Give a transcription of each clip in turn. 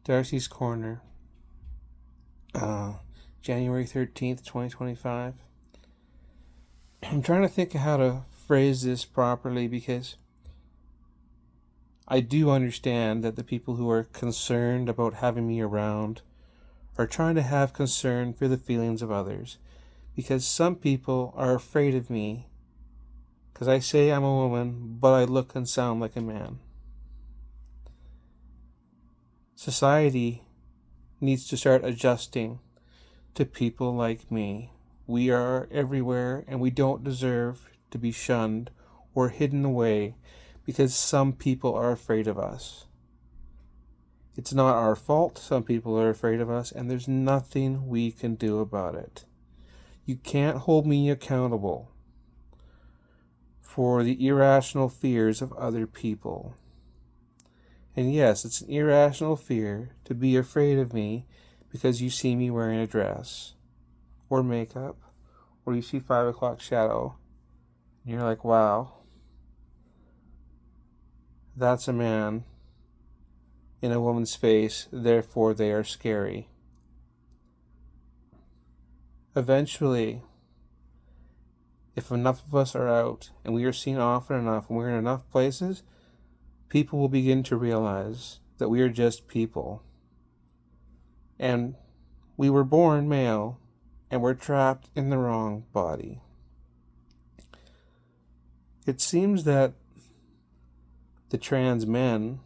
Darci's Corner, uh, January 13th, 2025. I'm trying to think of how to phrase this properly because I do understand that the people who are concerned about having me around are trying to have concern for the feelings of others, because some people are afraid of me because I say I'm a woman, but I look and sound like a man. Society needs to start adjusting to people like me. We are everywhere and we don't deserve to be shunned or hidden away because some people are afraid of us. It's not our fault some people are afraid of us, and there's nothing we can do about it. You can't hold me accountable for the irrational fears of other people. And yes, it's an irrational fear to be afraid of me because you see me wearing a dress or makeup, or you see 5 o'clock shadow, and you're like, wow, that's a man in a woman's face, therefore they are scary. Eventually, if enough of us are out and we are seen often enough and we're in enough places, people will begin to realize that we are just people. And we were born male and we're trapped in the wrong body. It seems that the trans men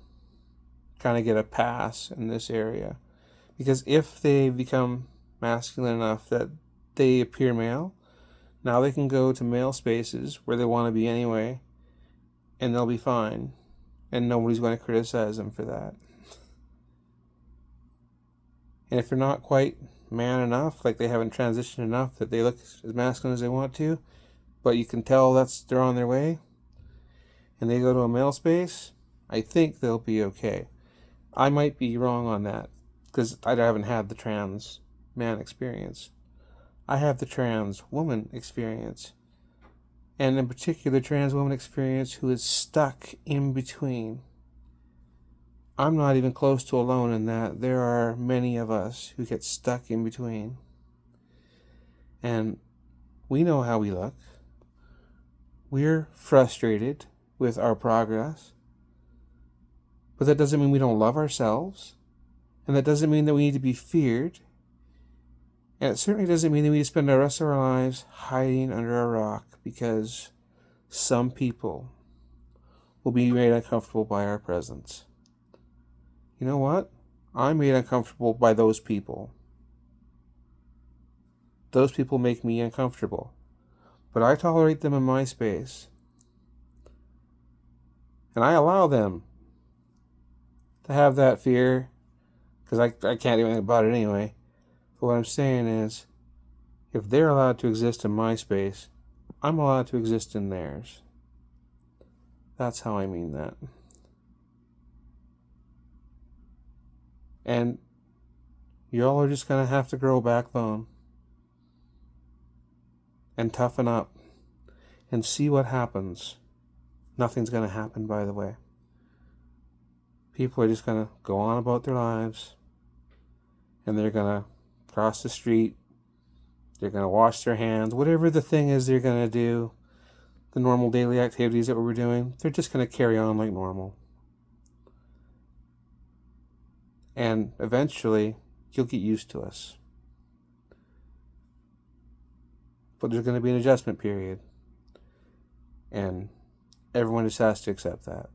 kind of get a pass in this area, because if they become masculine enough that they appear male, now they can go to male spaces where they want to be anyway, and they'll be fine, and nobody's going to criticize them for that. And if they're not quite man enough, like they haven't transitioned enough that they look as masculine as they want to, but you can tell they're on their way, and they go to a male space, I think they'll be okay. I might be wrong on that, because I haven't had the trans man experience. I have the trans woman experience, and in particular, trans woman experience who is stuck in between. I'm not even close to alone in that. There are many of us who get stuck in between. And we know how we look. We're frustrated with our progress. But that doesn't mean we don't love ourselves. And that doesn't mean that we need to be feared. And it certainly doesn't mean that we need to spend the rest of our lives hiding under a rock, because some people will be made uncomfortable by our presence. You know what? I'm made uncomfortable by those people. Those people make me uncomfortable. But I tolerate them in my space. And I allow them to have that fear, because I can't do anything about it anyway. But what I'm saying is, if they're allowed to exist in my space, I'm allowed to exist in theirs. That's how I mean that. And y'all are just going to have to grow a backbone and toughen up and see what happens. Nothing's going to happen, by the way. People are just going to go on about their lives, and they're going to cross the street, they're going to wash their hands, whatever the thing is they're going to do, the normal daily activities that we're doing, they're just going to carry on like normal. And eventually, you'll get used to us. But there's going to be an adjustment period. And everyone just has to accept that.